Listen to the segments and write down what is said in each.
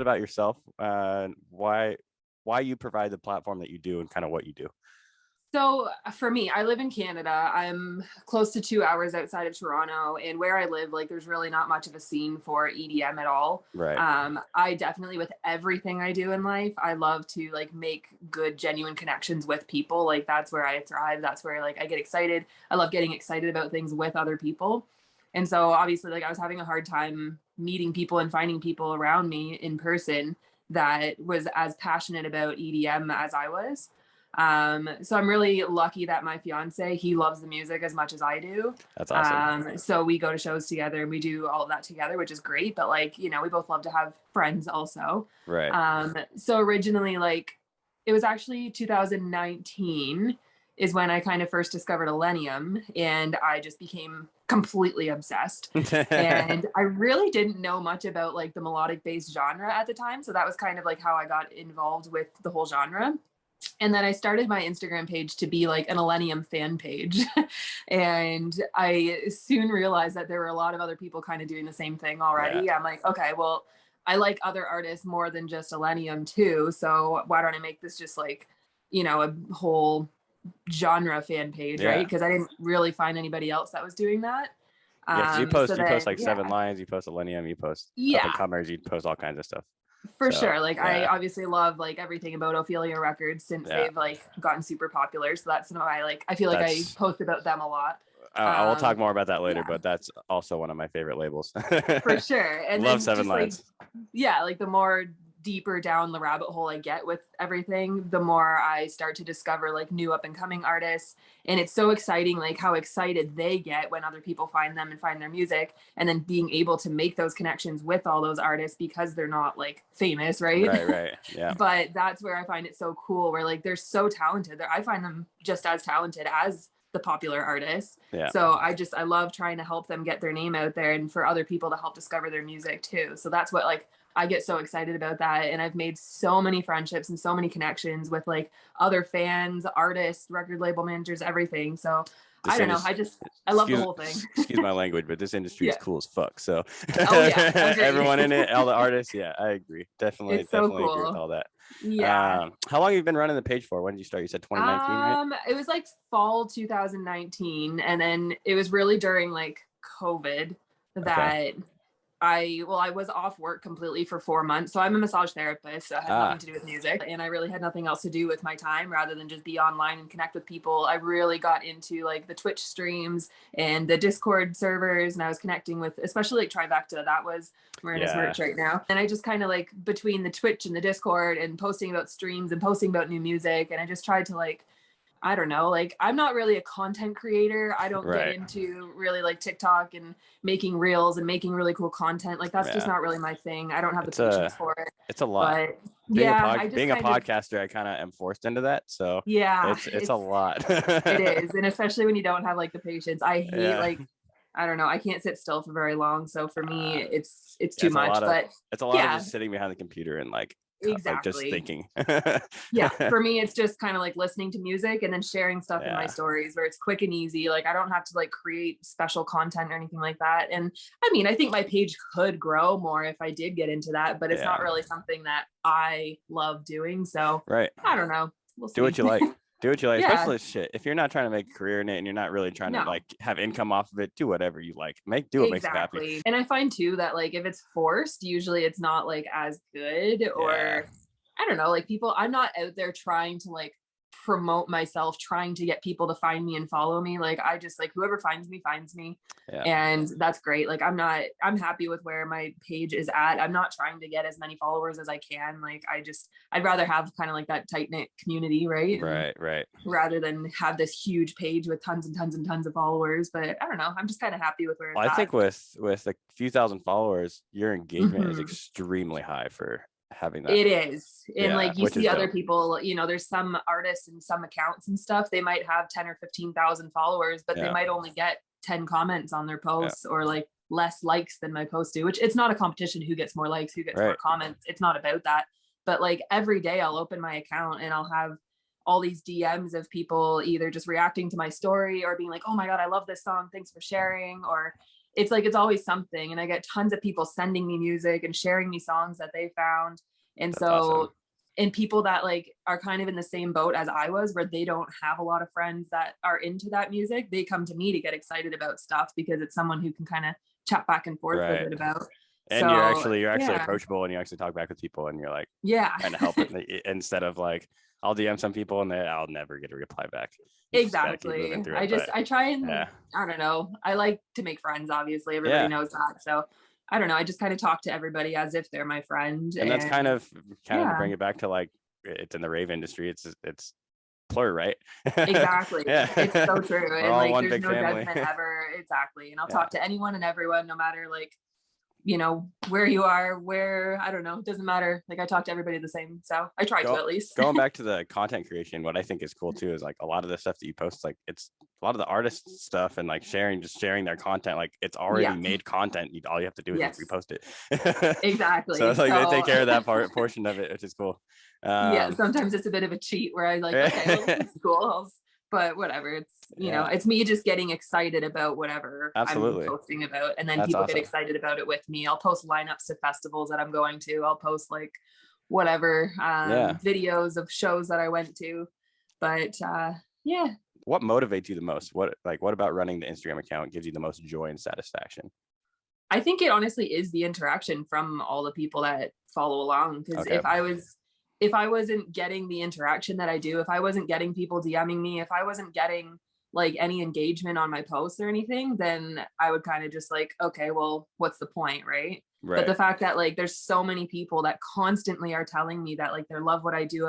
bit about yourself, why you provide the platform that you do and kind of what you do. So for me, I live in Canada. I'm close to 2 hours outside of Toronto, and where I live, like there's really not much of a scene for EDM at all. Right. I definitely, with everything I do in life, I love to like make good, genuine connections with people. Like that's where I thrive. That's where like I get excited. I love getting excited about things with other people. And so obviously, like I was having a hard time meeting people and finding people around me in person that was as passionate about EDM as I was. So I'm really lucky that my fiance, he loves the music as much as I do. That's awesome. So we go to shows together and we do all of that together, which is great. But like, we both love to have friends also. Right. So originally, like, it was actually 2019 is when I kind of first discovered Elenium, and I just became completely obsessed. And I really didn't know much about like the melodic bass genre at the time. So that was kind of like how I got involved with the whole genre. And then I started my Instagram page to be like an Elenium fan page. And I soon realized that there were a lot of other people kind of doing the same thing already. Yeah. I'm like, okay, well, I like other artists more than just Elenium too. So why don't I make this just like, a whole genre fan page, right? Yeah. Because I didn't really find anybody else that was doing that. Yeah, because you post like Yeah. 7 lines, you post Elenium, you post up and Yeah. comers, you post all kinds of stuff. For So, sure. Like I yeah. obviously love like everything about Ophelia Records since they've like gotten super popular. So that's why I feel like I post about them a lot. I will talk more about that later, Yeah. but that's also one of my favorite labels. For sure. And love then 7 just lines. like the more deeper down the rabbit hole I get with everything, the more I start to discover like new up and coming artists. And it's so exciting, like how excited they get when other people find them and find their music, and then being able to make those connections with all those artists because they're not like famous, right? Right. Yeah. But that's where I find it so cool, where like they're so talented. I find them just as talented as the popular artists. Yeah. So I love trying to help them get their name out there and for other people to help discover their music too. So that's what like I get so excited about that. And I've made so many friendships and so many connections with like other fans, artists, record label managers, everything. So I don't know. I love the whole thing. Excuse my language, but this industry is cool as fuck. So everyone in it, all the artists. Yeah, I agree. Definitely agree with all that. Yeah. How long have you been running the page for? When did you start? You said 2019, right? It was like fall 2019. And then it was really during like COVID that I was off work completely for 4 months. So I'm a massage therapist, so it has nothing to do with music. And I really had nothing else to do with my time rather than just be online and connect with people. I really got into like the Twitch streams and the Discord servers, and I was connecting with, especially like Trivecta. That was, we're in his merch right now. And I just kind of like between the Twitch and the Discord and posting about streams and posting about new music. And I just tried to like, I don't know, like I'm not really a content creator. I don't get into really like TikTok and making reels and making really cool content. Like that's just not really my thing. I don't have the patience for it. It's a lot. But being a podcaster, I kind of am forced into that. So yeah, it's a lot. It is. And especially when you don't have like the patience. I hate like, I don't know, I can't sit still for very long. So for me, it's too much. But it's a lot of just sitting behind the computer and like exactly, like just thinking. Yeah, for me it's just kind of like listening to music and then sharing stuff in my stories where it's quick and easy. Like I don't have to like create special content or anything like that. And I mean, I think my page could grow more if I did get into that, but it's not really something that I love doing. So I don't know, we'll see. Do what you like. Do what you like, especially shit. If you're not trying to make a career in it and you're not really trying to like have income off of it, do whatever you like. Do what makes you happy. And I find too that like if it's forced, usually it's not like as good, or I don't know, like people, I'm not out there trying to like promote myself, trying to get people to find me and follow me. Like I just like whoever finds me. And that's great. Like I'm happy with where my page is at. I'm not trying to get as many followers as I can. Like I'd rather have kind of like that tight knit community, right? Right. Rather than have this huge page with tons and tons and tons of followers. But I don't know. I'm just kind of happy with where it's at. I think with a few thousand followers, your engagement is extremely high for having that. It is. And like you see other people, there's some artists and some accounts and stuff, they might have 10 or 15,000 followers, but they might only get 10 comments on their posts or like less likes than my posts do, which it's not a competition who gets more likes, who gets more comments. It's not about that. But like every day I'll open my account and I'll have all these DMs of people either just reacting to my story or being like, oh my God, I love this song, thanks for sharing. Or it's like, it's always something. And I get tons of people sending me music and sharing me songs that they found. And That's so, awesome. and people that like are kind of in the same boat as I was, where they don't have a lot of friends that are into that music, they come to me to get excited about stuff because it's someone who can kind of chat back and forth with it about. And so, you're actually approachable, and you actually talk back with people, and you're like, trying to help it instead of like, I'll DM some people and I'll never get a reply back. Exactly. I try and I don't know. I like to make friends, obviously. Everybody knows that. So I don't know. I just kind of talk to everybody as if they're my friend. And that's kind of to bring it back to like, it's in the rave industry. It's plur, right? Exactly. It's so true. And like, there's no family. judgment ever. Exactly. And I'll talk to anyone and everyone, no matter like, you know, where you are, where, I don't know, it doesn't matter. Like, I talk to everybody the same. So I try to, at least. Going back to the content creation, what I think is cool too is like a lot of the stuff that you post, like it's a lot of the artist stuff and like sharing their content, like it's already made content. All you have to do is repost it. Exactly. So it's like they take care of that portion of it, which is cool. Sometimes it's a bit of a cheat where I like, okay, well, this is cool. But whatever, it's, you know, it's me just getting excited about whatever I'm posting about. And then people get excited about it with me. I'll post lineups to festivals that I'm going to. I'll post like whatever videos of shows that I went to. But what motivates you the most? What about running the Instagram account gives you the most joy and satisfaction? I think it honestly is the interaction from all the people that follow along. Because if I wasn't getting the interaction that I do, if I wasn't getting people DMing me, if I wasn't getting like any engagement on my posts or anything, then I would kind of just like, okay, well, what's the point, right? But the fact that like there's so many people that constantly are telling me that like they love what I do.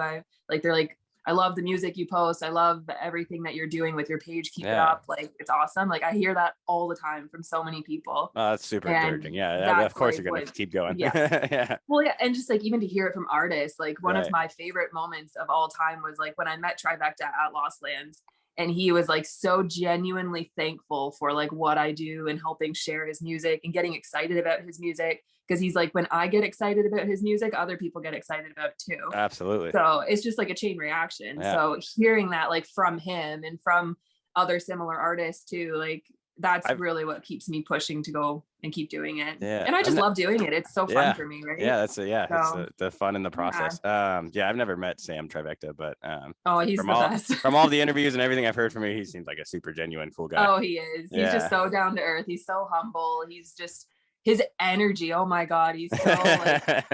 They're like, I love the music you post. I love everything that you're doing with your page. Keep it up. Like, it's awesome. Like, I hear that all the time from so many people. Oh, that's super encouraging. Yeah. Of course, like, you're going to keep going. Yeah. Well, yeah. And just like, even to hear it from artists, like one of my favorite moments of all time was like when I met Trifecta at Lost Lands, and he was like so genuinely thankful for like what I do and helping share his music and getting excited about his music. Because he's like, when I get excited about his music, other people get excited about it too. Absolutely. So it's just like a chain reaction. Yeah. So hearing that like from him and from other similar artists too, like that's really what keeps me pushing to go and keep doing it. Yeah. And I just love doing it. It's so fun for me, right? Yeah, it's the fun in the process. I've never met Sam Trifecta, but he's the best. From all the interviews and everything I've heard from him, he seems like a super genuine, cool guy. Oh, he is. He's just so down to earth. He's so humble. He's just, his energy, oh my God, he's so like,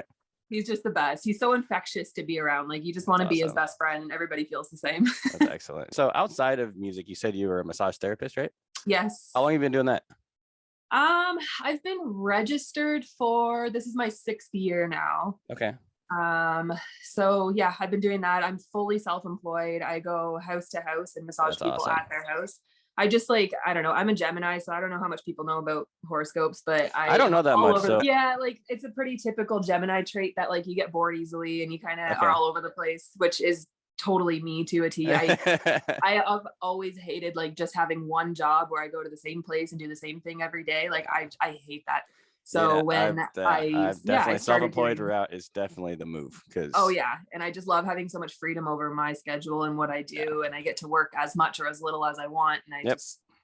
he's just the best. He's so infectious to be around. Like, you just want to be his best friend, and everybody feels the same. That's excellent. So outside of music, you said you were a massage therapist, right? Yes. How long have you been doing that? I've been registered for, this is my 6th year now. Okay. So yeah, I've been doing that. I'm fully self-employed. I go house to house and massage people at their house. I just like, I don't know, I'm a Gemini, so I don't know how much people know about horoscopes, but I don't know that much. Yeah, like it's a pretty typical Gemini trait that like you get bored easily and you kind of are all over the place, which is totally me to a T. I have always hated like just having one job where I go to the same place and do the same thing every day. Like I hate that. So when I've definitely self-employed route is definitely the move, because and I just love having so much freedom over my schedule and what I do, and I get to work as much or as little as I want, and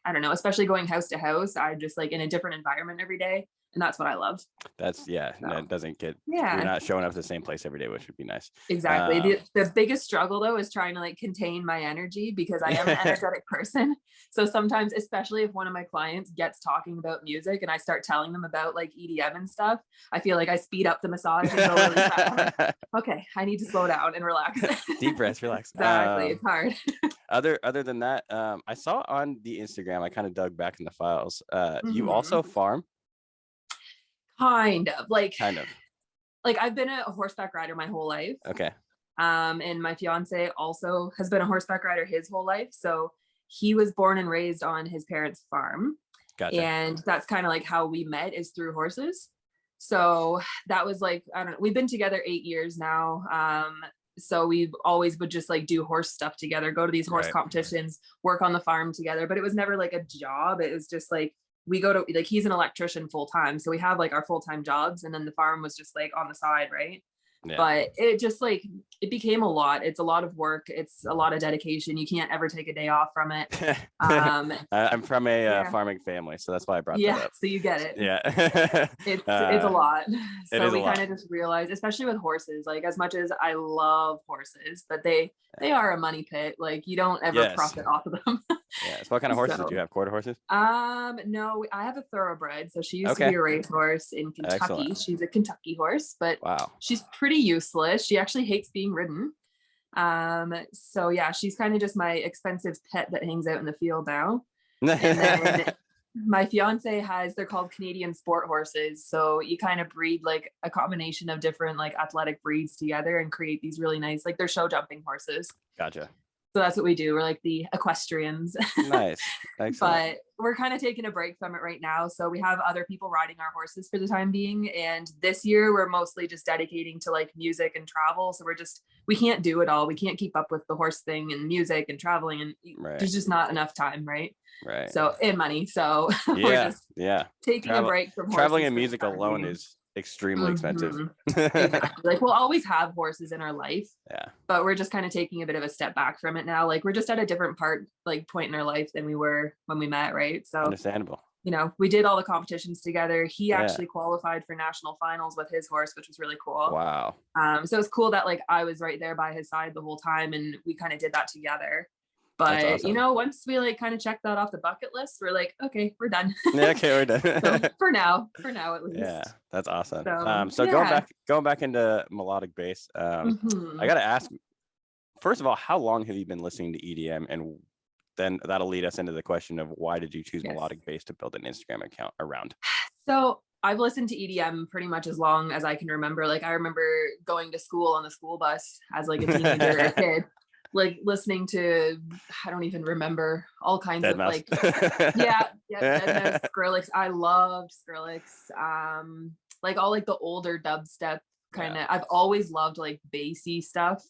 I don't know, especially going house to house, I just like in a different environment every day. And that's what I love. That's it doesn't get, you're not showing up at the same place every day, which would be nice. Exactly. The biggest struggle though is trying to like contain my energy, because I am an energetic person. So sometimes, especially if one of my clients gets talking about music and I start telling them about like EDM and stuff, I feel like I speed up the massage and go really fast. Like, okay, I need to slow down and relax. Deep breaths, relax. Exactly. It's hard. Other than that, I saw on the Instagram, I kind of dug back in the files. You also farm? Kind of. Like I've been a horseback rider my whole life. Okay. And my fiance also has been a horseback rider his whole life. So he was born and raised on his parents' farm. Gotcha. And that's kind of like how we met, is through horses. So that was like, I don't know, we've been together 8 years now. So we always would just like do horse stuff together, go to these horse competitions, work on the farm together, but it was never like a job. It was just like, we go to, like, he's an electrician full time. So we have like our full-time jobs, and then the farm was just like on the side. Right. but it just like, it became a lot. It's a lot of work. It's a lot of dedication. You can't ever take a day off from it. I'm from a farming family, so that's why I brought that up. So you get it. Yeah. It's a lot. So we kind of just realized, especially with horses, like as much as I love horses, but they are a money pit. Like you don't ever profit off of them. So what kind of horses do you have? Quarter horses? No, I have a thoroughbut. So she used to be a racehorse in Kentucky. Excellent. She's a Kentucky horse, but she's pretty useless. She actually hates being ridden. So yeah, she's kind of just my expensive pet that hangs out in the field now. And then my fiance they're called Canadian sport horses. So you kind of breed like a combination of different like athletic breeds together and create these really nice, like they're show jumping horses. Gotcha. So that's what we do. We're like the equestrians. Nice. Excellent. But we're kind of taking a break from it right now. So we have other people riding our horses for the time being. And this year we're mostly just dedicating to like music and travel. So we can't do it all. We can't keep up with the horse thing and music and traveling. And there's just not enough time. Right. So, and money. So we're just taking a break from traveling and music alone is extremely expensive. Exactly. Like we'll always have horses in our life, but we're just kind of taking a bit of a step back from it now. Like we're just at a different point in our life than we were when we met, right? So understandable. You know, we did all the competitions together. He actually qualified for national finals with his horse, which was really cool. Wow. So it's cool that like I was right there by his side the whole time and we kind of did that together. But awesome. You know, once we like kind of check that off the bucket list, we're like, okay, we're done. We're done. So for now at least. Yeah, that's awesome. So going back into melodic bass, I gotta ask, first of all, how long have you been listening to EDM? And then that'll lead us into the question of why did you choose melodic bass to build an Instagram account around? So I've listened to EDM pretty much as long as I can remember. Like I remember going to school on the school bus as like a teenager or a kid. Like listening to, I don't even remember, all kinds Dead of Mouse. like, Dead Mouse, Skrillex. I loved Skrillex. Like all like the older dubstep kind of. I've always loved like bassy stuff.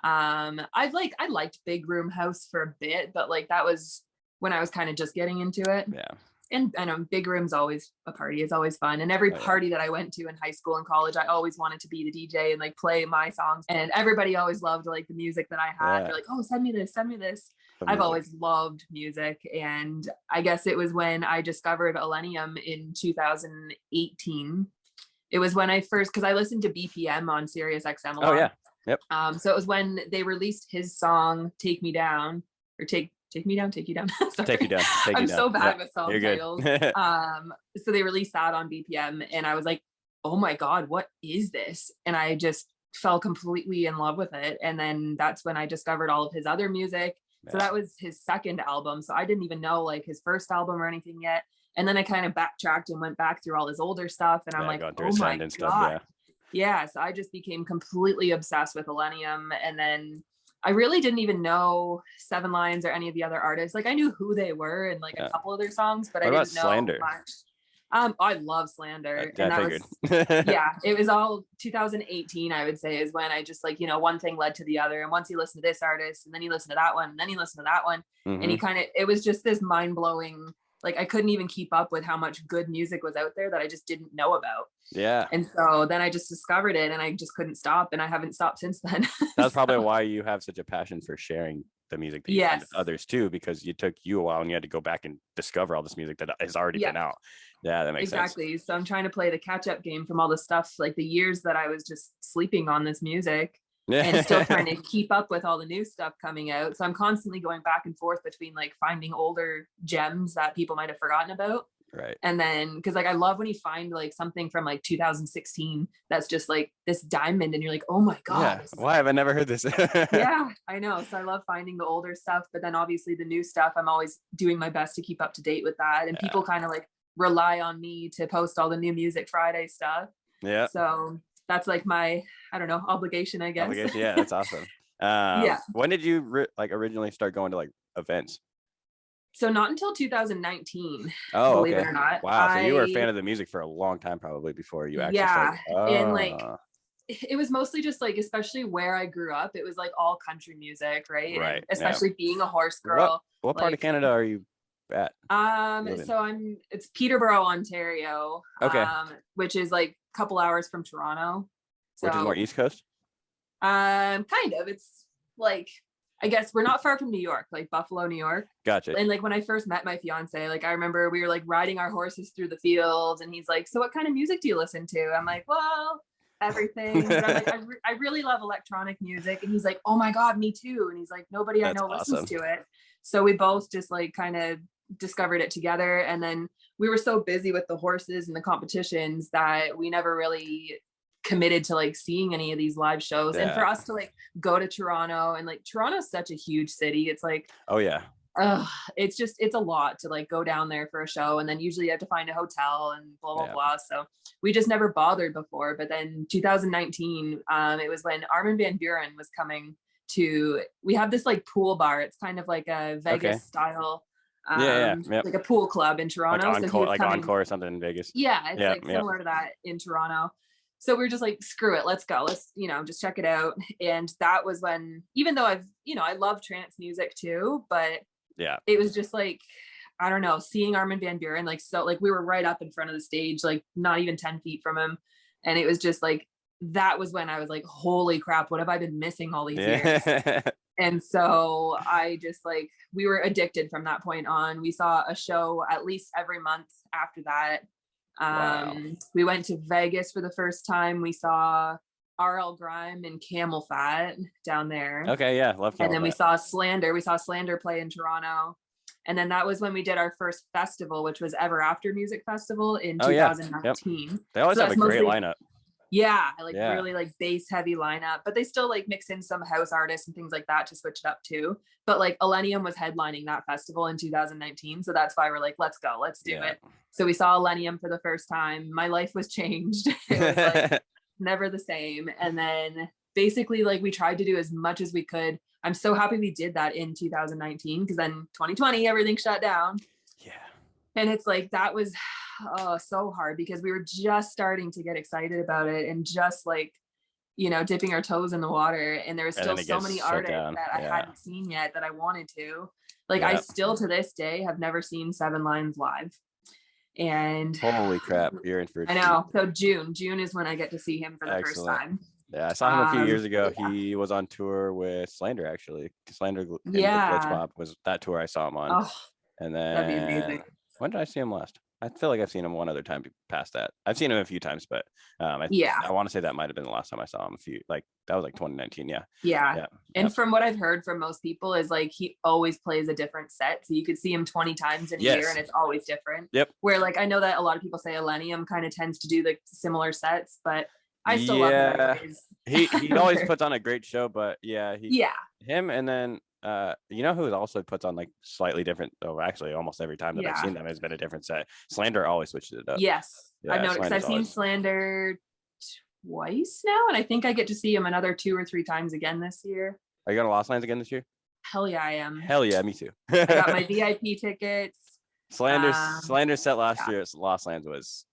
I liked Big Room House for a bit, but like that was when I was kind of just getting into it. Yeah. And I know Big Room's always a party. It's always fun. And every party that I went to in high school and college, I always wanted to be the DJ and like play my songs. And everybody always loved like the music that I had. They're like, oh, send me this. I've always loved music. And I guess it was when I discovered Illenium in 2018. It was when I first, because I listened to BPM on Sirius XM a lot. Oh yeah. Yep. So it was when they released his song Take Me Down, or Take Me Down, Take You Down. Take You Down. I'm so bad with song titles. So they released that on BPM and I was like, oh my God, what is this? And I just fell completely in love with it. And then that's when I discovered all of his other music. So that was his second album. So I didn't even know like his first album or anything yet. And then I kind of backtracked and went back through all his older stuff. And I'm like, oh my God. Stuff, so I just became completely obsessed with Illenium. And then I really didn't even know Seven Lions or any of the other artists. Like I knew who they were and like a couple of their songs, but I didn't know Slander? Much. I love Slander. And that was, it was all 2018, I would say, is when I just like, you know, one thing led to the other. And once you listen to this artist and then you listen to that one, and then you listen to that one, and you it was just this mind blowing, like I couldn't even keep up with how much good music was out there that I just didn't know about. Yeah. And so then I just discovered it and I just couldn't stop, and I haven't stopped since then. That's probably why you have such a passion for sharing the music that you find with others too, because it took you a while and you had to go back and discover all this music that has already been out. Yeah, that makes sense. Exactly. So I'm trying to play the catch-up game from all the stuff, like the years that I was just sleeping on this music. And still trying to keep up with all the new stuff coming out. So I'm constantly going back and forth between like finding older gems that people might have forgotten about. Right. And then, because like I love when you find like something from like 2016 that's just like this diamond and you're like, oh my God. Why have I never heard this? Yeah, I know. So I love finding the older stuff, but then obviously the new stuff, I'm always doing my best to keep up to date with that. And people kind of like rely on me to post all the new Music Friday stuff. Yeah. So that's like my, I don't know, obligation, I guess. Yeah, that's awesome. When did you originally start going to like events? So not until 2019. Oh, believe it or not. Wow. So you were a fan of the music for a long time, probably before you actually started. And like it was mostly just like, especially where I grew up, it was like all country music, right? Right. And especially being a horse girl. What part of Canada are you at? So it's Peterborough, Ontario. Okay. Which is like a couple hours from Toronto. So, which is more East Coast? Kind of. It's like, I guess we're not far from New York, like Buffalo, New York. Gotcha. And like when I first met my fiance, like I remember we were like riding our horses through the fields, and he's like, "So what kind of music do you listen to?" I'm like, "Well, everything." But I'm like, I really love electronic music. And he's like, "Oh my God, me too." And he's like, "Nobody I know listens to it." So we both just like kind of discovered it together. And then we were so busy with the horses and the competitions that we never really committed to like seeing any of these live shows. And for us to like go to Toronto, and like Toronto's such a huge city, it's like, oh yeah, it's a lot to like go down there for a show, and then usually you have to find a hotel and blah blah blah. So we just never bothered before. But then 2019, it was when Armin van Buuren was coming to, we have this like pool bar, it's kind of like a Vegas style like a pool club in Toronto, like Encore, like Encore or something in Vegas. It's like similar to that in Toronto. So we're just like, screw it, let's go. Let's, just check it out. And that was when, even though I love trance music too, but it was just like, I don't know, seeing Armin van Buuren, like, so like we were right up in front of the stage, like not even 10 feet from him. And it was just like, that was when I was like, holy crap, what have I been missing all these years? And so I just like, we were addicted from that point on. We saw a show at least every month after that. We went to Vegas for the first time. We saw RL Grime and Camel Fat down there. Okay, yeah, love Camel And then Fat. we saw Slander. We saw Slander play in Toronto. And then that was when we did our first festival, which was Ever After Music Festival in 2019. Yep. They always have a great lineup. Yeah, really like bass heavy lineup, but they still like mix in some house artists and things like that to switch it up too. But like Elenium was headlining that festival in 2019. So that's why we're like, let's go, let's do it. So we saw Elenium for the first time. My life was changed. It was like never the same. And then basically like we tried to do as much as we could. I'm so happy we did that in 2019, because then 2020, everything shut down. Yeah. And it's like, that was so hard, because we were just starting to get excited about it and just like, dipping our toes in the water. And there was still so many artists that I hadn't seen yet that I wanted to. Like, I still to this day have never seen Seven Lions live. And holy crap, you're in for a I know. So June is when I get to see him for the first time. Yeah, I saw him a few years ago. He was on tour with Slander, actually. Slander and Glitch Pop was that tour I saw him on. And then that'd be amazing. When did I see him last? I feel like I've seen him one other time past that. I've seen him a few times, but I want to say that might have been the last time I saw him. That was like 2019. Yeah. And from what I've heard from most people is like, he always plays a different set. So you could see him 20 times in a year and it's always different. Yep. Where like, I know that a lot of people say Elenium kind of tends to do the similar sets, but I still love him. He always puts on a great show, but him, and then who also puts on like slightly different, actually almost every time that I've seen them has been a different set. Slander always switches it up. I've noticed, because I've seen Slander twice now, and I think I get to see him another 2 or 3 times again this year. Are you going to Lost Lands again this year? Hell yeah, I am. Hell yeah, me too. I got my VIP tickets. Slander set last year at Lost Lands was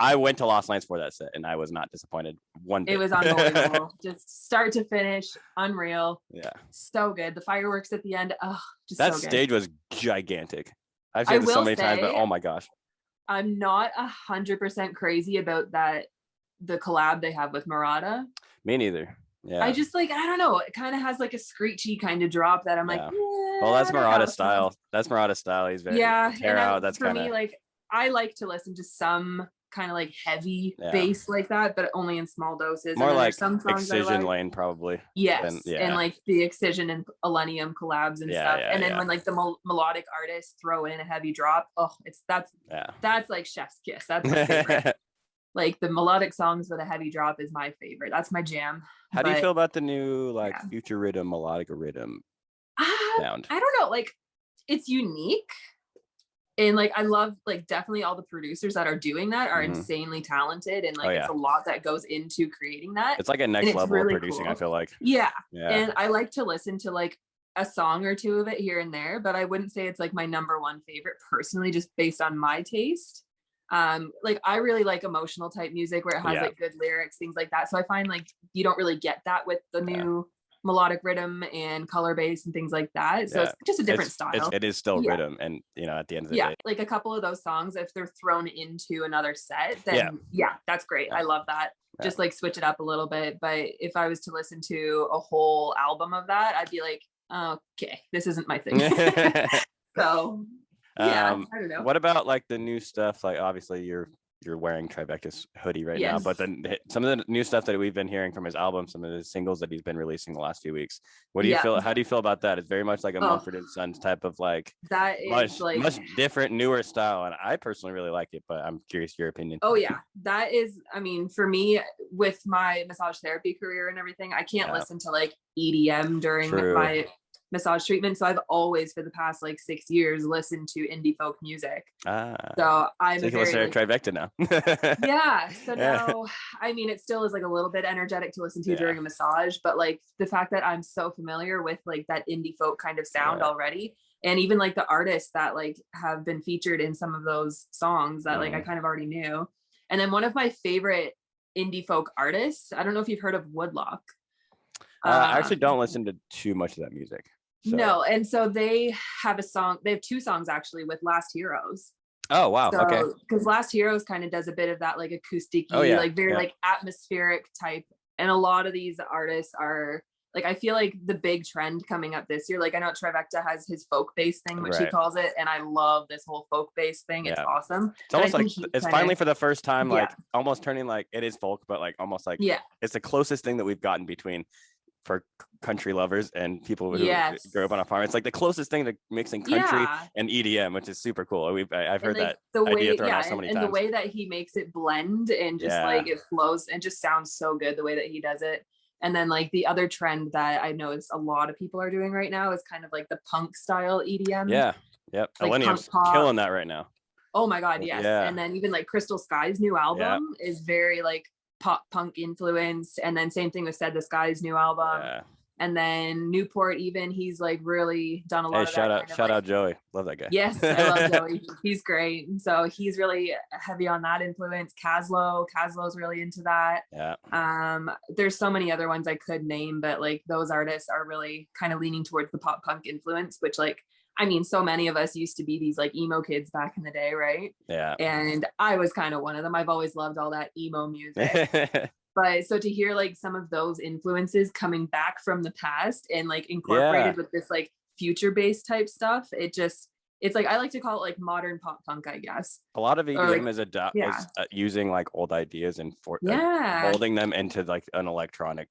I went to Lost Lands for that set, and I was not disappointed one bit. It was unbelievable. Just start to finish, unreal. Yeah, so good. The fireworks at the end, just that so good. stage was gigantic. I've seen this so many times, but oh my gosh, I'm not 100% crazy about the collab they have with Murata. Me neither. Yeah, I just like, I don't know, it kind of has like a screechy kind of drop that I'm like, well, that's Murata's style. That's Murata's style. He's very that's for me, like, I like to listen to some kind of like heavy bass like that, but only in small doses. More like some Excision Lane, probably. Yes, and like the Excision and Elenium collabs and stuff. And then when like the melodic artists throw in a heavy drop, that's like chef's kiss. That's my favorite. Like the melodic songs with a heavy drop is my favorite. That's my jam. How do you feel about the new like future rhythm, melodic rhythm sound? I don't know. Like, it's unique. And like, I love like definitely all the producers that are doing that are insanely talented. And like, it's a lot that goes into creating that. It's like a next level of producing, cool. I feel like. Yeah. And I like to listen to like a song or two of it here and there, but I wouldn't say it's like my number one favorite personally, just based on my taste. Like I really like emotional type music where it has like good lyrics, things like that. So I find like you don't really get that with the new melodic rhythm and color bass and things like that. So it's just a different style. It is still rhythm, and at the end of the day, like a couple of those songs, if they're thrown into another set, then that's great. I love that. just like switch it up a little bit. But if I was to listen to a whole album of that, I'd be like, okay, this isn't my thing. So yeah, I don't know. What about like the new stuff? Like obviously you're wearing Trivecta's hoodie right now, but then some of the new stuff that we've been hearing from his album, some of the singles that he's been releasing the last few weeks. What do you feel? How do you feel about that? It's very much like a Mumford & Sons type of like that is much different, newer style, and I personally really like it. But I'm curious your opinion. Oh yeah, that is. I mean, for me, with my massage therapy career and everything, I can't listen to like EDM during my massage treatment. So I've always, for the past like 6 years, listened to indie folk music. So I'm a very like, Trivecta now. Yeah. So now, I mean, it still is like a little bit energetic to listen to during a massage, but like the fact that I'm so familiar with like that indie folk kind of sound already, and even like the artists that like have been featured in some of those songs that like I kind of already knew. And then one of my favorite indie folk artists, I don't know if you've heard of Woodlock. I actually don't listen to too much of that music. So. No, and so they have two songs actually with Last Heroes. Oh wow, okay. Because Last Heroes kind of does a bit of that like acoustic-y, like very like atmospheric type. And a lot of these artists are like, I feel like the big trend coming up this year, like I know Trivecta has his folk bass thing, which he calls it, and I love this whole folk bass thing. It's awesome. It's almost like it's finally for the first time like almost turning like it is folk, but like almost like it's the closest thing that we've gotten between for country lovers and people who grew up on a farm. It's like the closest thing to mixing country and EDM, which is super cool. I've heard like that idea thrown out so many times. And the way that he makes it blend and just like it flows and just sounds so good the way that he does it. And then like the other trend that I know is a lot of people are doing right now is kind of like the punk style EDM. Yeah. Yep. Like Millennium's killing that right now. Oh my God. Yes. Yeah. And then even like Crystal Sky's new album is very like pop punk influenced, and then same thing with Said the Sky's new album, and then Newport, even he's like really done a lot of shout out Joey, love that guy. Yes, I love Joey. He's great. So he's really heavy on that influence. Caslow's really into that. There's so many other ones I could name, but like those artists are really kind of leaning towards the pop punk influence, which like I mean, so many of us used to be these like emo kids back in the day, right? Yeah. And I was kind of one of them. I've always loved all that emo music. But so to hear like some of those influences coming back from the past and like incorporated with this like future based type stuff, it's like I like to call it like modern pop punk, I guess. A lot of EDM is using like old ideas and molding them into like an electronic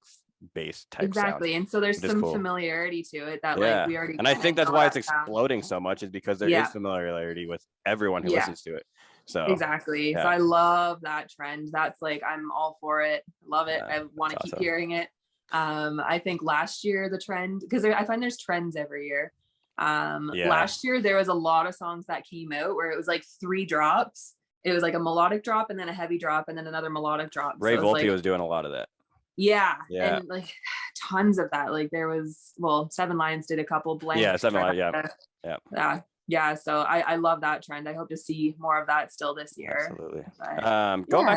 bass type sound. And so there's some familiarity to it that like we already, and I think that's why it's exploding so much, is because there is familiarity with everyone who listens to it. So so I love that trend. That's like I'm all for it. Love it. I want to keep hearing it. I think last year the trend, because I find there's trends every year. Last year there was a lot of songs that came out where it was like 3 drops. It was like a melodic drop and then a heavy drop and then another melodic drop. Ray Volpe was doing a lot of that. And like tons of that. Like there was, Seven Lions did a couple blank. Seven Lions, so I love that trend. I hope to see more of that still this year. Absolutely. But, going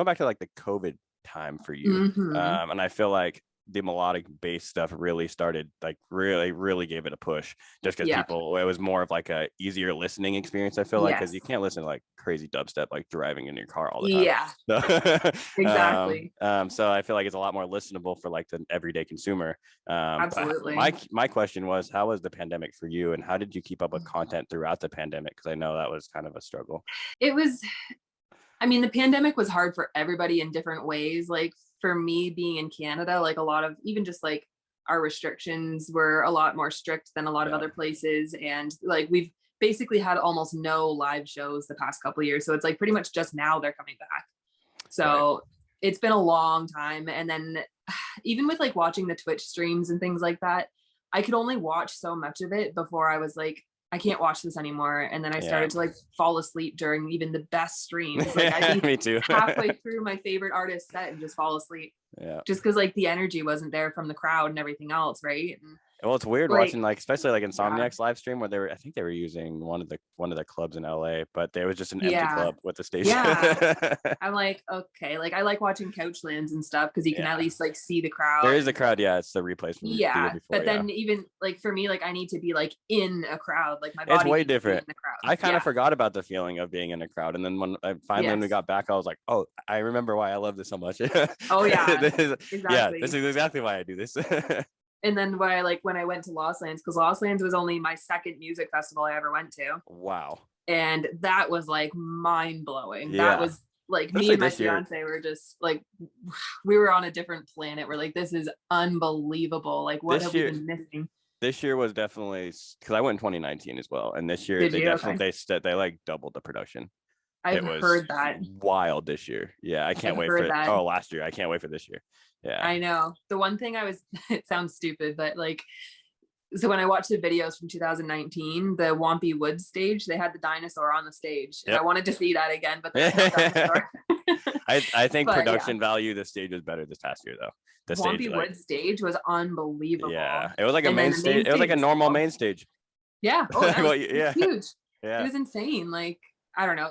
back to like the COVID time for you, and I feel like the melodic bass stuff really started, like really gave it a push, just because people, it was more of like a easier listening experience, I feel like, because you can't listen to like crazy dubstep like driving in your car all the time. So, exactly. So I feel like it's a lot more listenable for like the everyday consumer. Absolutely. My question was, how was the pandemic for you, and how did you keep up with content throughout the pandemic? Because I know that was kind of a struggle. It was, I mean, the pandemic was hard for everybody in different ways. Like for me being in Canada, like a lot of even just like our restrictions were a lot more strict than a lot of other places. And like we've basically had almost no live shows the past couple of years. So it's like pretty much just now they're coming back. So it's been a long time. And then even with like watching the Twitch streams and things like that, I could only watch so much of it before I was like, I can't watch this anymore. And then I started to like fall asleep during even the best streams. Like I Me too. halfway through my favorite artist set and just fall asleep. Yeah. Just because like the energy wasn't there from the crowd and everything else, right? And Well, it's weird Like, watching, like, especially like yeah. Insomniac's live stream where I think they were using one of the clubs in LA, but there was just an empty Yeah. club with the stage. Yeah. I'm like, okay, like I like watching Couchlands and stuff because you can at least like see the crowd. There is a crowd, yeah. It's the replays from the year before. But then even like for me, like I need to be like in a crowd, like my body. It's way different. In the crowd. I kind of forgot about the feeling of being in a crowd, and then when when we got back, I was like, oh, I remember why I love this so much. Oh yeah, exactly. Yeah, this is exactly why I do this. And then when I went to Lost Lands, because Lost Lands was only my second music festival I ever went to. Wow. And that was like mind blowing. Yeah. That was like me and my fiance were just like, we were on a different planet. We're like, this is unbelievable. Like, what have we been missing? This year was definitely, because I went in 2019 as well, and this year they like doubled the production. I've heard that. Wild this year. Yeah, I can't wait for it. Oh, last year. I can't wait for this year. Yeah, I know. The one thing it sounds stupid, but like, so when I watched the videos from 2019, the Wampy Woods stage, they had the dinosaur on the stage. And I wanted to see that again, but there's no dinosaur. I think production value, the stage was better this past year though. The Wampy Woods stage was unbelievable. Yeah, it was like a main stage. It was like a normal main stage. Yeah. Oh, well, yeah. Huge. Yeah. It was insane. Like, I don't know.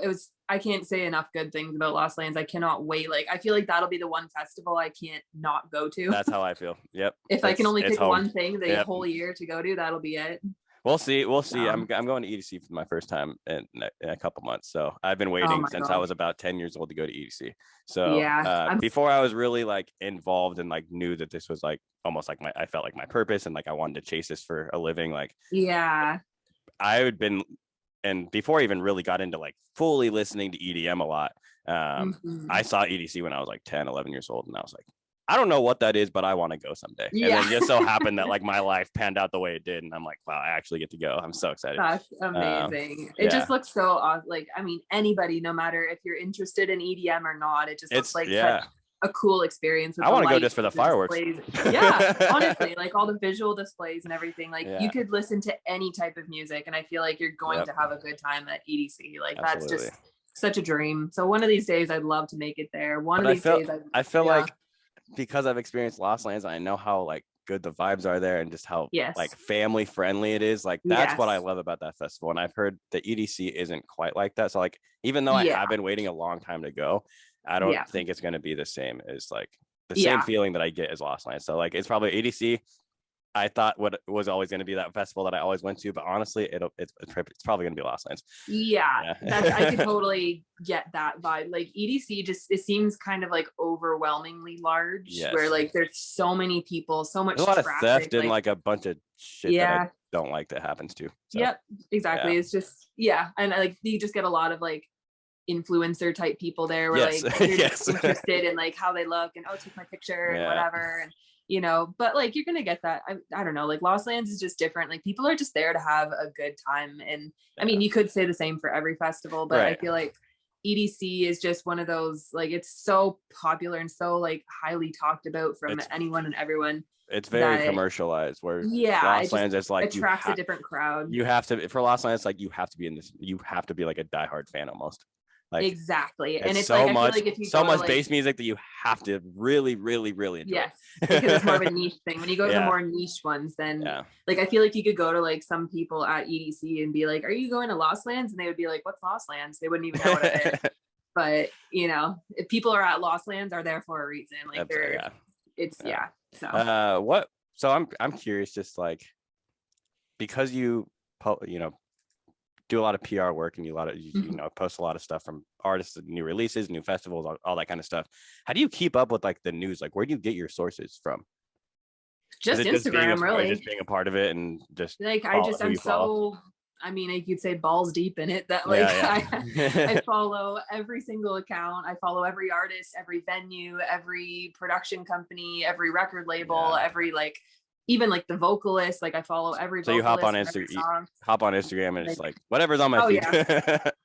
I can't say enough good things about Lost Lands. I cannot wait. Like, I feel like that'll be the one festival I can't not go to. That's how I feel. Yep. If I can only pick one thing the whole year to go to, that'll be it. We'll see. I'm going to EDC for my first time in a couple months. So I've been waiting since I was about 10 years old to go to EDC. So before I was really like involved and like knew that this was like almost like I felt like my purpose and like I wanted to chase this for a living. Like, I had been, and before I even really got into like fully listening to EDM a lot, I saw EDC when I was like 10, 11 years old. And I was like, I don't know what that is, but I want to go someday. And then just so happened that like my life panned out the way it did. And I'm like, wow, I actually get to go. I'm so excited. That's amazing. It just looks so awesome. Like, I mean, anybody, no matter if you're interested in EDM or not, it just looks like such a cool experience. I want to go just for the fireworks. Yeah, honestly, like all the visual displays and everything. Like you could listen to any type of music, and I feel like you're going to have a good time at EDC. Like that's just such a dream. So one of these days, I'd love to make it there. I feel like because I've experienced Lost Lands, I know how like good the vibes are there and just how like family friendly it is. Like that's what I love about that festival. And I've heard the EDC isn't quite like that. So like even though I have been waiting a long time to go, I don't think it's going to be the same as like the same feeling that I get as Lost Lands. So like it's probably EDC. I thought what was always going to be that festival that I always went to, but honestly, it's probably going to be Lost Lands. Yeah. I could totally get that vibe. Like EDC it seems kind of like overwhelmingly large, where like there's so many people, so much there's a lot of theft and like a bunch of shit that I don't like that happens too. So, yep, exactly. It's just and like you just get a lot of like influencer type people there where like you're just interested in like how they look and take my picture and whatever, and you know, but like you're gonna get that. I don't know, like Lost Lands is just different. Like people are just there to have a good time, and I mean you could say the same for every festival, but I feel like EDC is just one of those, like it's so popular and so like highly talked about from anyone and everyone. It's very commercialized, where Lost Lands is like attracts a different crowd. You have to, for Lost Lands, like you have to be in this, you have to be like a diehard fan almost. Like exactly, and it's so like much, I feel like if you so much bass music that you have to really, really, really enjoy. Yes, because it's more of a niche thing. When you go to the more niche ones, then like I feel like you could go to like some people at EDC and be like, "Are you going to Lost Lands?" And they would be like, "What's Lost Lands?" They wouldn't even know what it is. But you know, if people are at Lost Lands, are there for a reason. Like So I'm curious, just like because you do a lot of PR work and you post a lot of stuff from artists, new releases, new festivals, all that kind of stuff. How do you keep up with like the news? Like where do you get your sources from? Just Instagram, really. Just being a part of it and just like I'm so, I mean, I could say balls deep in it that like I follow every single account. I follow every artist, every venue, every production company, every record label, every like even like the vocalist, like I follow every vocalist. So you hop on Instagram and it's like whatever's on my feed.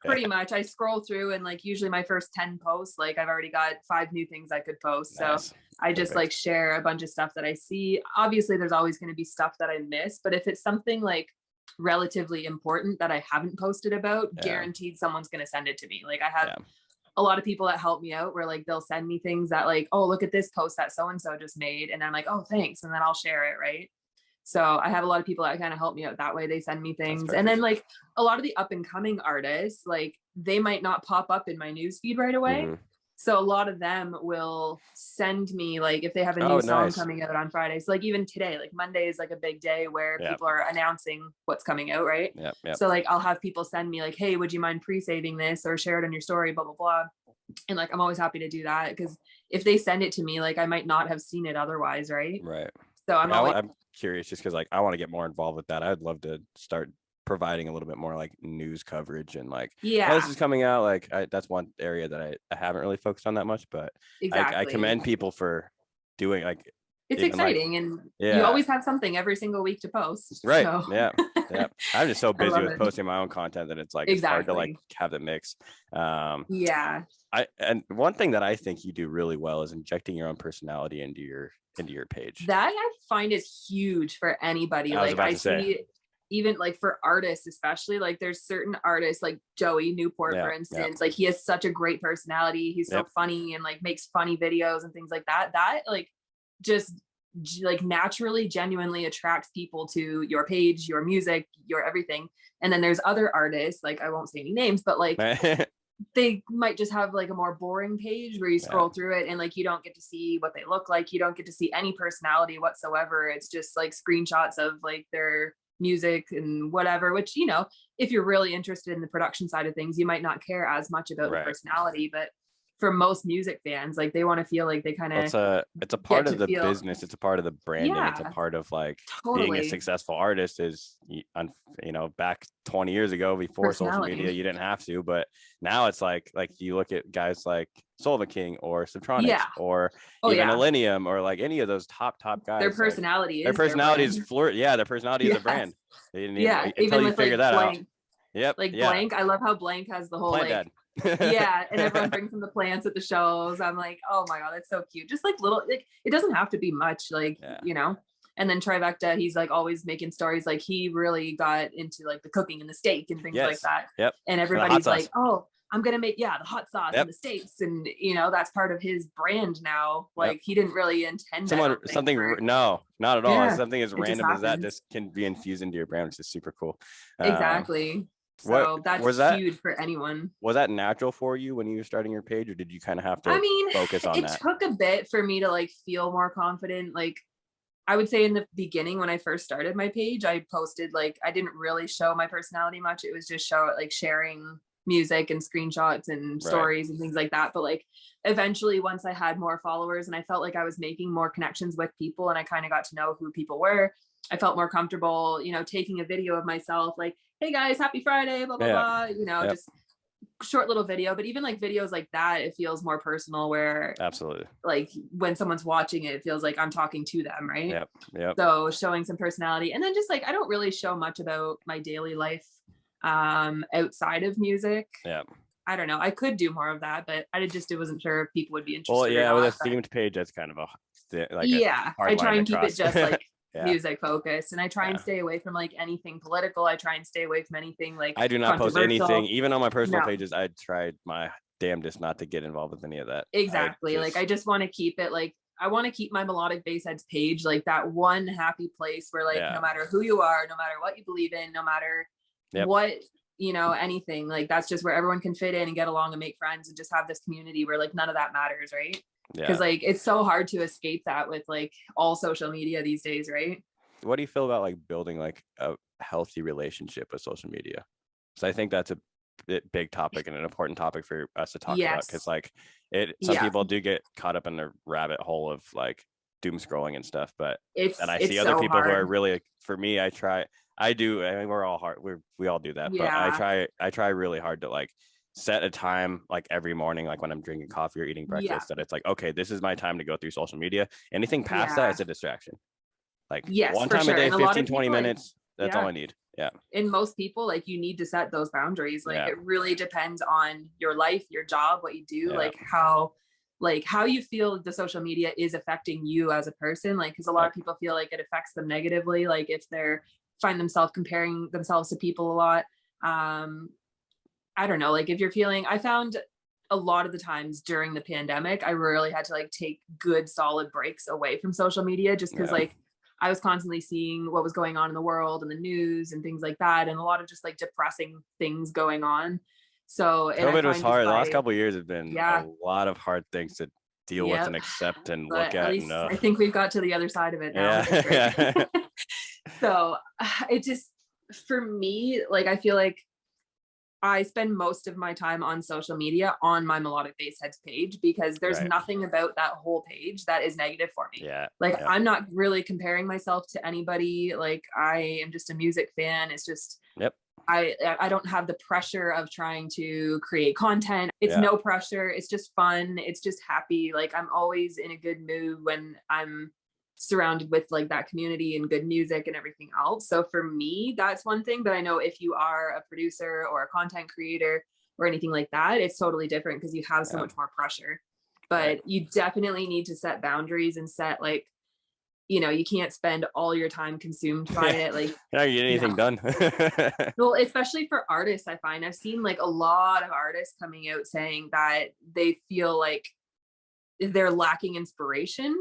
Pretty much. I scroll through and like usually my first 10 posts, like I've already got 5 new things I could post. Nice. So I just like share a bunch of stuff that I see. Obviously there's always going to be stuff that I miss, but if it's something like relatively important that I haven't posted about, guaranteed someone's going to send it to me. Like I have a lot of people that help me out where like they'll send me things that like, oh, look at this post that so-and-so just made. And I'm like, oh, thanks. And then I'll share it. Right. So I have a lot of people that kind of help me out that way. They send me things. And then like a lot of the up and coming artists, like they might not pop up in my newsfeed right away. Mm-hmm. So a lot of them will send me, like, if they have a new song coming out on Fridays, like even today, like Monday is like a big day where people are announcing what's coming out, right? So like I'll have people send me like, hey, would you mind pre-saving this or share it on your story, blah, blah, blah. And like, I'm always happy to do that, because if they send it to me, like I might not have seen it otherwise, right? Right. So I'm curious just because like I want to get more involved with that. I'd love to start providing a little bit more like news coverage and like, oh, this is coming out. Like that's one area that I haven't really focused on that much, but I commend people for doing like, it's exciting, like, and you always have something every single week to post. Right. So. Yeah. I'm just so busy with posting my own content that it's like, it's hard to like have it mix. And one thing that I think you do really well is injecting your own personality into your page. That I find is huge for anybody. Like I see even like for artists, especially, like there's certain artists like Joey Newport, for instance, like he has such a great personality. He's so funny and like makes funny videos and things like that. That like just like naturally, genuinely attracts people to your page, your music, your everything. And then there's other artists, like I won't say any names, but like they might just have like a more boring page where you scroll through it and like you don't get to see what they look like. You don't get to see any personality whatsoever. It's just like screenshots of like their music and whatever, which, you know, if you're really interested in the production side of things, you might not care as much about the personality, but for most music fans, like they want to feel like they kind of it's a part of the business, it's a part of the branding, it's a part of like being a successful artist. Is, you know, back 20 years ago before social media, you didn't have to, but now it's like you look at guys like Sullivan King or Subtronics or even Millennium or like any of those top guys, their personality is their personality is their personality is a brand. Even until you figure that Blank. out. Blank, I love how Blank has the whole Plant like Dad. and everyone brings them the plants at the shows. I'm like, oh my god, that's so cute. Just like little, like it doesn't have to be much, like you know. And then Trivecta, he's like always making stories. Like he really got into like the cooking and the steak and things like that. And everybody's like, oh, I'm gonna make the hot sauce and the steaks, and you know that's part of his brand not he didn't really intend no, not at all. Something as random as that just can be infused into your brand, which is super cool. Exactly. So that's huge for anyone. Was that natural for you when you were starting your page, or did you kind of have to focus on that? It took a bit for me to like feel more confident. Like I would say in the beginning when I first started my page, I posted like I didn't really show my personality much. It was just sharing music and screenshots and stories and things like that. But like eventually once I had more followers and I felt like I was making more connections with people and I kind of got to know who people were, I felt more comfortable, you know, taking a video of myself like, hey guys, happy Friday, blah, blah, blah, you know, just short little video. But even like videos like that, it feels more personal where absolutely like when someone's watching it, it feels like I'm talking to them, right? Yep. So showing some personality. And then just like I don't really show much about my daily life outside of music. I don't know, I could do more of that, but I wasn't sure if people would be interested. Well, with a themed page, that's kind of I try and keep it just like music focused, and I try and stay away from like anything political. I try and stay away from anything like I do not post anything, even on my personal pages. I tried my damnedest not to get involved with any of that. Exactly. I just want to keep it like I want to keep my Melodic Bassheads page like that one happy place where like no matter who you are, no matter what you believe in, no matter what, you know, anything, like that's just where everyone can fit in and get along and make friends and just have this community where like none of that matters, right? Because like it's so hard to escape that with like all social media these days, right? What do you feel about like building like a healthy relationship with social media? So I think that's a big topic and an important topic for us to talk about, because like some people do get caught up in the rabbit hole of like doom scrolling and stuff, but I see other people who are really, for me, I mean we're all hard, we all do that, but I try really hard to like set a time like every morning, like when I'm drinking coffee or eating breakfast, that it's like, okay, this is my time to go through social media. Anything past that is a distraction. Like one time a day, 15-20 minutes, that's all I need. And most people, like you need to set those boundaries. Like it really depends on your life, your job, what you do, like how you feel the social media is affecting you as a person. Like because a lot of people feel like it affects them negatively, like if they're find themselves comparing themselves to people a lot. I don't know, like if you're feeling, I found a lot of the times during the pandemic, I really had to like take good solid breaks away from social media just because like I was constantly seeing what was going on in the world and the news and things like that, and a lot of just like depressing things going on. So, and I COVID was find just hard. The last by, couple of years have been a yeah, lot of hard things to deal with and yep. accept and But look at at. And least I think we've got to the other side of it now, which is great. yeah. So it just, for me, like, I feel like I spend most of my time on social media on my Melodic Bassheads page, because there's Right. nothing about that whole page that is negative for me. Yeah. Like, yeah. I'm not really comparing myself to anybody. Like, I am just a music fan. It's just, Yep. I don't have the pressure of trying to create content. It's no pressure. It's just fun. It's just happy. Like, I'm always in a good mood when I'm surrounded with like that community and good music and everything else. So for me, that's one thing. But I know if you are a producer or a content creator or anything like that, it's totally different because you have so much more pressure. But you definitely need to set boundaries and set, like, you know, you can't spend all your time consumed by it. Like, you're not getting anything done. Well, especially for artists, I find I've seen like a lot of artists coming out saying that they feel like they're lacking inspiration.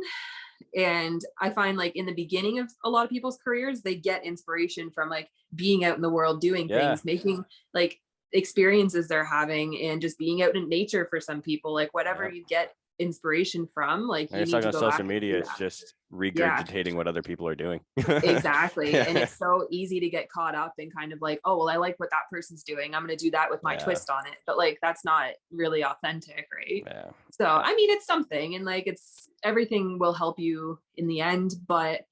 And I find like in the beginning of a lot of people's careers, they get inspiration from like being out in the world, doing things, making like experiences they're having, and just being out in nature for some people, like whatever you get inspiration from, like you need to on go social back media, it's just regurgitating what other people are doing. Exactly. And it's so easy to get caught up in kind of like, oh, well, I like what that person's doing, I'm going to do that with my twist on it. But like, that's not really authentic, right? So I mean, it's something, and like, it's, everything will help you in the end, but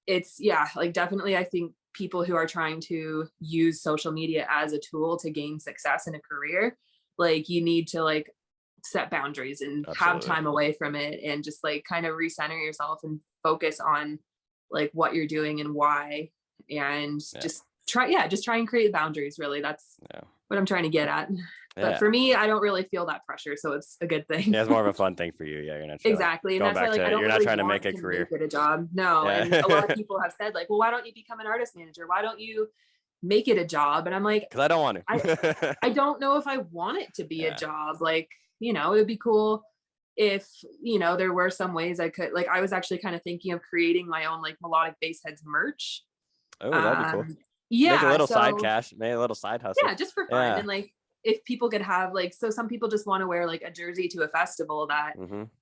it's, like, definitely, I think people who are trying to use social media as a tool to gain success in a career, like, you need to like set boundaries and have time away from it, and just like kind of recenter yourself and focus on like what you're doing and why, and just try and create boundaries. Really, that's what I'm trying to get at. But for me, I don't really feel that pressure, so it's a good thing. It's more of a fun thing for you. You're not exactly, and that's why, like, I don't you're really not trying to want make a career, make it a job. No, and a lot of people have said like, well, why don't you become an artist manager? Why don't you make it a job? And I'm like, because I don't want to. I don't know if I want it to be a job. Like, you know, it would be cool if, you know, there were some ways I could, like, I was actually kind of thinking of creating my own like Melodic Bassheads merch. Oh, that'd be cool. Yeah, make a little side cash, maybe a little side hustle. Yeah, just for fun. And like, if people could have like, so some people just want to wear like a jersey to a festival that,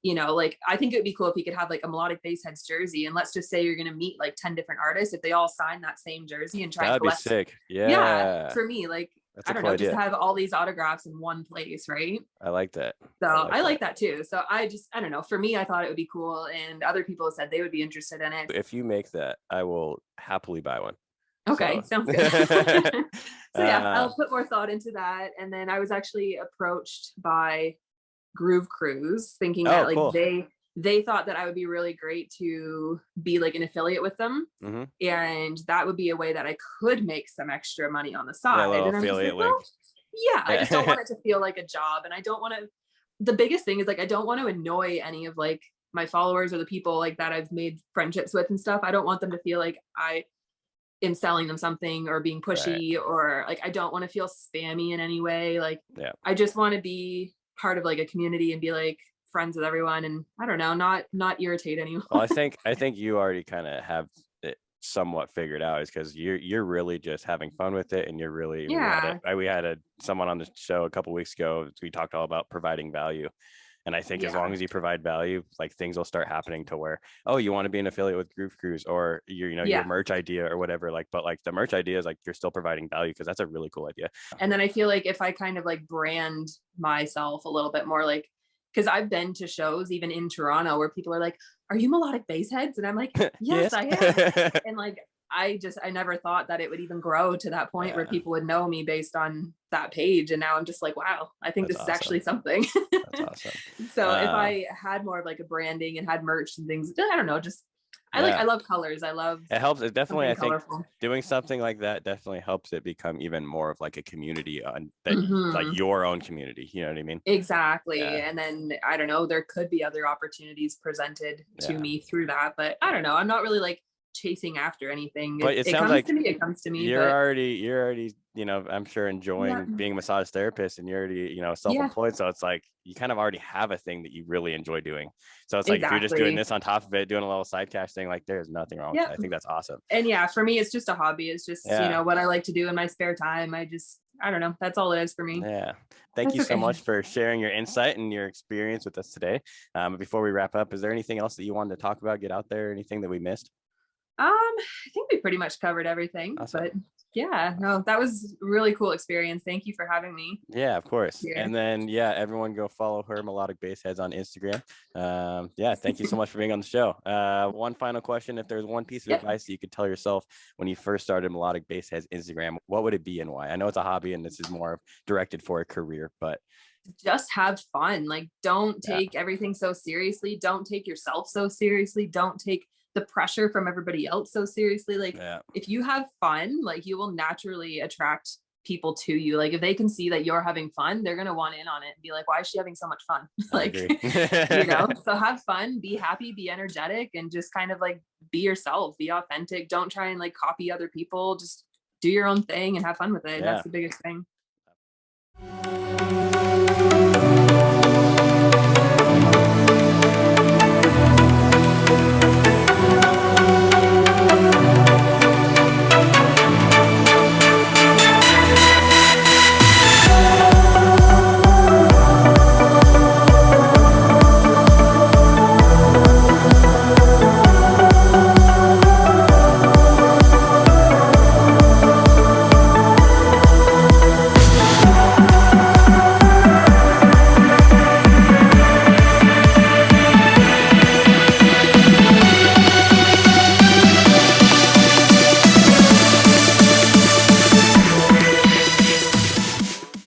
you know, like, I think it would be cool if you could have like a Melodic Bassheads jersey, and let's just say you're going to meet like 10 different artists, if they all sign that same jersey and try that'd to collect. Be sick. For me, like, that's I don't know, just to have all these autographs in one place, right? I like that. So I like that too. So I don't know, for me, I thought it would be cool, and other people said they would be interested in it. If you make that, I will happily buy one. Okay, sounds good. So I'll put more thought into that. And then I was actually approached by Groove Cruise, thinking that like they thought that I would be really great to be like an affiliate with them, and that would be a way that I could make some extra money on the side. And affiliate link. I just don't want it to feel like a job, and I don't want to. The biggest thing is like, I don't want to annoy any of like my followers or the people like that I've made friendships with and stuff. I don't want them to feel like I am selling them something or being pushy, or like, I don't want to feel spammy in any way. Like, I just want to be part of like a community and be like friends with everyone, and I don't know, not irritate anyone. Well, I think you already kind of have it somewhat figured out, is because you're really just having fun with it, and you're really we had someone on the show a couple of weeks ago. We talked all about providing value. And I think as long as you provide value, like, things will start happening to where, oh, you want to be an affiliate with Groove Cruise, or your merch idea or whatever. Like, but like the merch idea is like, you're still providing value, because that's a really cool idea. And then I feel like if I kind of like brand myself a little bit more, like, because I've been to shows even in Toronto where people are like, are you Melodic Bassheads? And I'm like, yes, I am. And like, I never thought that it would even grow to that point where people would know me based on that page. And now I'm just like, wow, I think this is actually something. That's awesome. So if I had more of like a branding and had merch and things, I don't know, just, I love colors. I love it. Helps. It definitely, I think colorful. Doing something like that definitely helps it become even more of like a community on that, like your own community. You know what I mean? Exactly. And then I don't know, there could be other opportunities presented to me through that, but I don't know. I'm not really like chasing after anything. But it sounds comes like to me, it comes to me. You're already, I'm sure enjoying being a massage therapist, and you're already, self-employed. So it's like you kind of already have a thing that you really enjoy doing. So it's like if you're just doing this on top of it, doing a little side cash thing, like there's nothing wrong with that. I think that's awesome. And for me, it's just a hobby. It's just, what I like to do in my spare time. I don't know. That's all it is for me. Yeah. Thank you so much for sharing your insight and your experience with us today. Before we wrap up, is there anything else that you wanted to talk about, get out there, anything that we missed? I think we pretty much covered everything, but that was a really cool experience. Thank you for having me. Yeah, of course. Here. And then, everyone go follow her, Melodic Bassheads, on Instagram. Thank you so much for being on the show. One final question. If there's one piece of advice that you could tell yourself when you first started Melodic Bassheads Instagram, what would it be and why? I know it's a hobby and this is more directed for a career, but just have fun. Like, don't take everything so seriously. Don't take yourself so seriously. Don't take the pressure from everybody else so seriously. Like, if you have fun, like, you will naturally attract people to you. Like, if they can see that you're having fun, they're going to want in on it and be like, why is she having so much fun? Like, so have fun, be happy, be energetic, and just kind of like be yourself, be authentic. Don't try and like copy other people. Just do your own thing and have fun with it. That's the biggest thing.